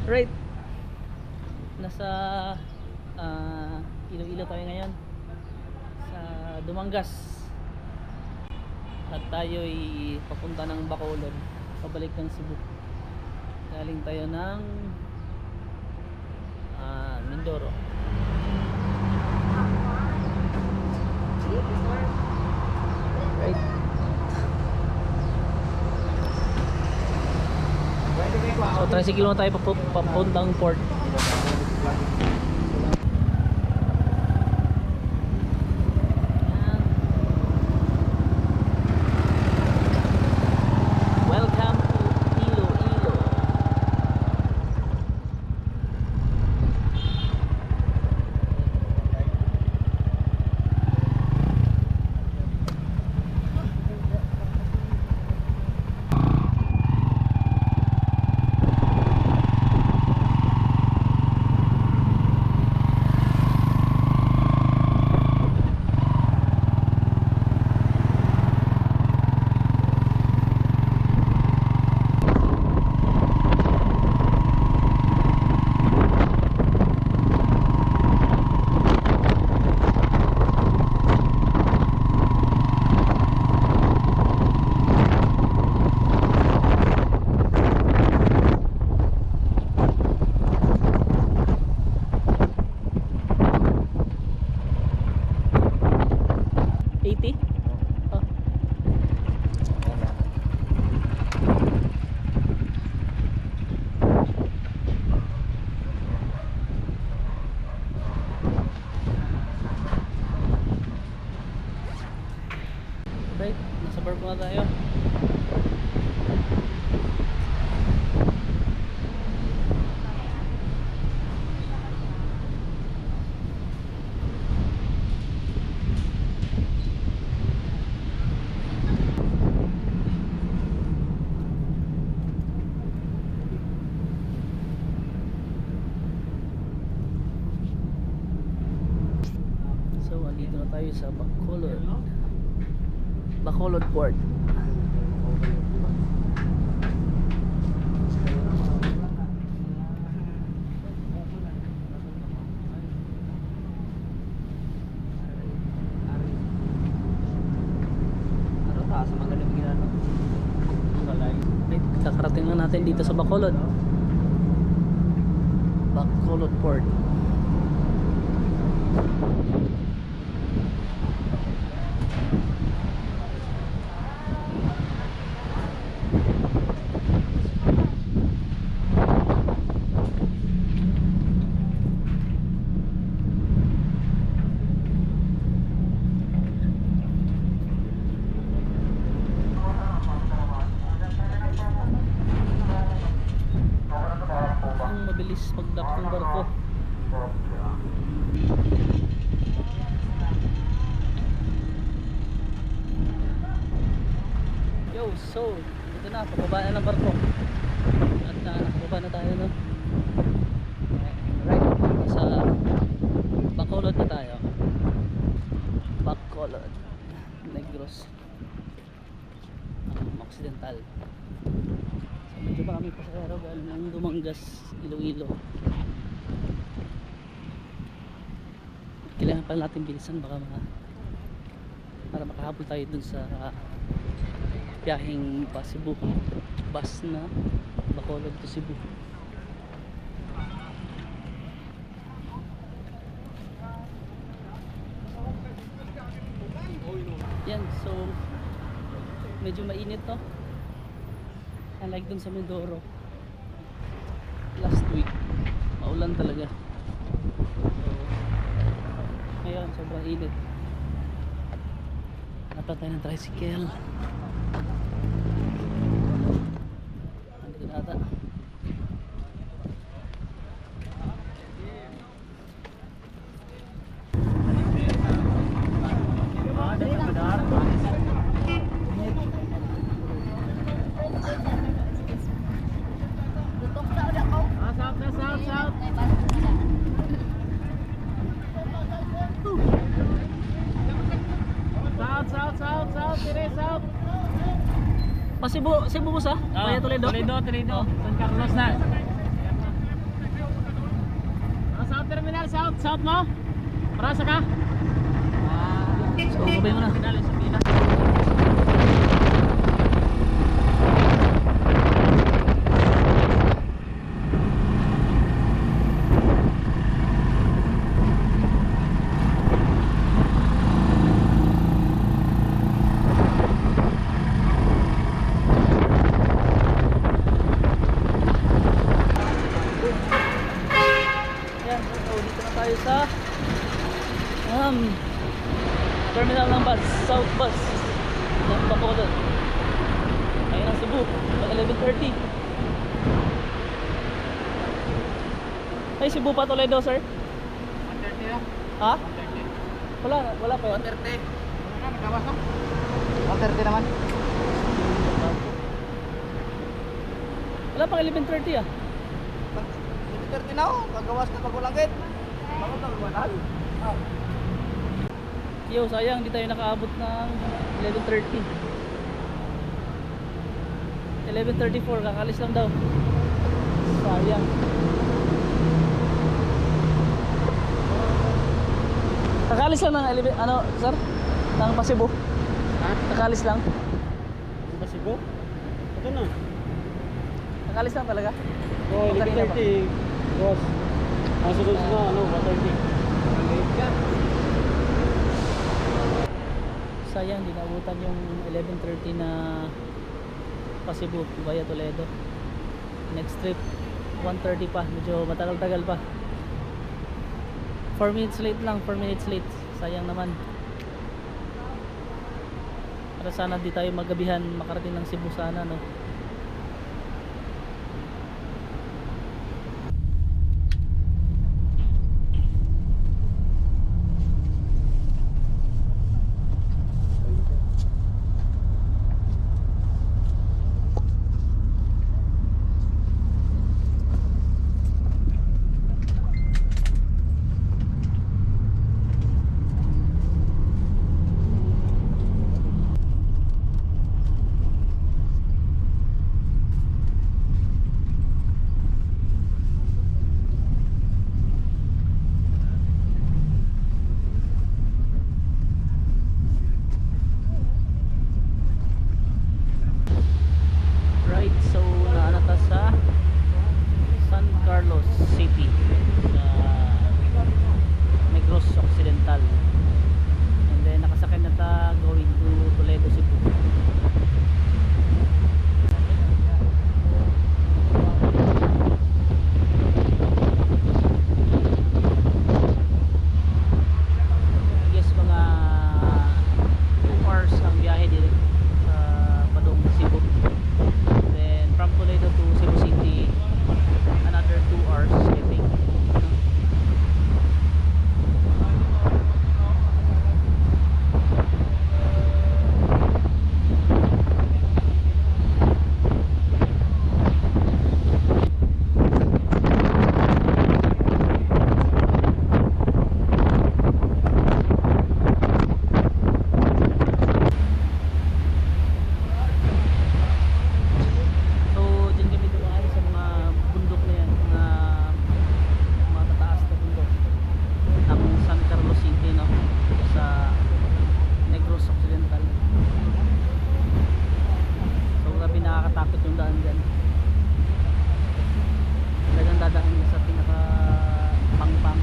Right. Nasa Iloilo tayo ngayon sa Dumangas. At tayo'y papunta ng Bacolod, pabalik ng Cebu. Galing tayo ng Mindoro. Right. So tricycle na tayo papuntang port. Welcome to Iloilo. Right, nasa barko na tayo. So, andito na tayo sa Bacolod. Bacolod Port. Kakarating na natin dito sa Bacolod. Bacolod Port. Mabilis magdak ng barko. Yo, so ito na, pababa na ng barko. At nakababa na tayo, no? Right, sa Bacolod na tayo. Bacolod Negros Occidental. So medyo pa kami pasahero galing ng Dumangas, Iloilo. Kailangan pala natin bilisan baka para makahabol tayo dun sa biyaheng pa Cebu, bus na Bacolod to Cebu. Yan, so medyo mainit to, unlike dun sa Mindoro last week, maulan talaga. So ngayon sobrang init. Dapat tayo ng tricycle. Nandito na ata. Cebu, Cebu sa? Kaya Toledo? Toledo. San Carlos na. South Terminal, South mo? Parasa ka? So, sabay mo na. Terminal sa pila. Yan, so dito na tayo sa terminal ng bus, South Bus ng Bacolod. Ayun ang Cebu, mag 11:30. Ay, Cebu pa Toledo, sir? 130 na? Ha? 130. Wala pa yun. 130. Ano na, nagkawas na? 130 naman. Wala pang 11:30 ah. 130 na oh, kagawas na pagulangit. Bakit na magwanal? Yo, sayang di tayo nakaabot ng 11:30. 11:34, kakalis lang daw. Sayang. Kakalis lang ng ano, sir? Ng Pasibo. Ha? Kakalis lang. Ano ba Cebu? Ito na. Kakalis lang talaga. Oh, O, kanina pa? 11:30. Boss. Ang sunod na, ano, 1:30. Late ka. Sayang, di naabutan yung 11:30 na Pasibo via Toledo. Next trip 1:30 pa, medyo matagal-tagal pa. 4 minutes late lang, 4 minutes late. Sayang naman. Para sana di tayo magabihan makarating ng Cebu sana, no. Right, so naana ta sa San Carlos City sa Negros Occidental, and then nakasakay na ta going to Toledo, Cebu. I guess mga 2 hours ang biyahe dito sa padong Cebu. Then from Toledo to Cebu City, another 2 hours I think. So dyan kami dumaan sa mga bundok na yan, mga tataas na bundok ng San Carlos City, no? Sa Negros Occidental. So grabe, nakakatakot yung daan dyan. Talagang dadaan ka sa pinaka pang-pang.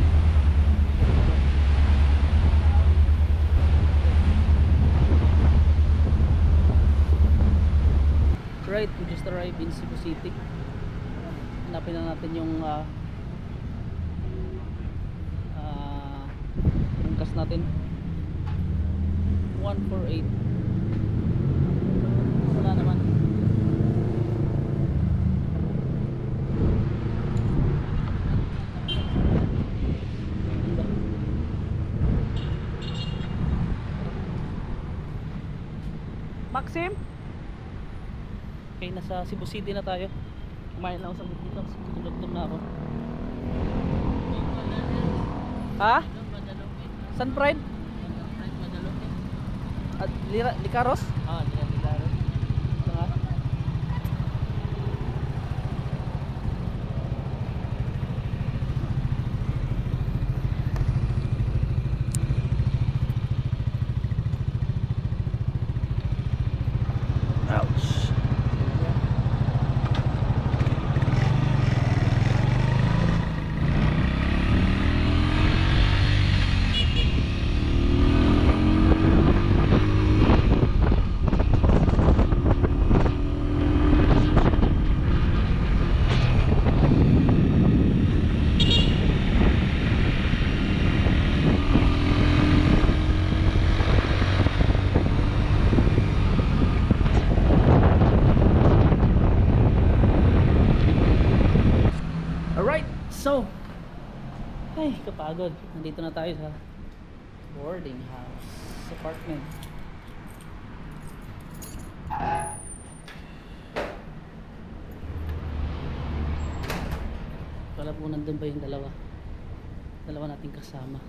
Right, we just arrived in Cebu City. Hanapin na natin yung angkas natin. 148. Wala naman. Diba? Maxim? Okay, nasa Cebu City na tayo. Kumain lang ako sa dito. Tutulog na ako. Ha? San Pride? At Licaros? Licaros. Ito nga. So, ay, kapagod. Nandito na tayo sa boarding house apartment. Wala po nandun ba yung dalawa nating kasama.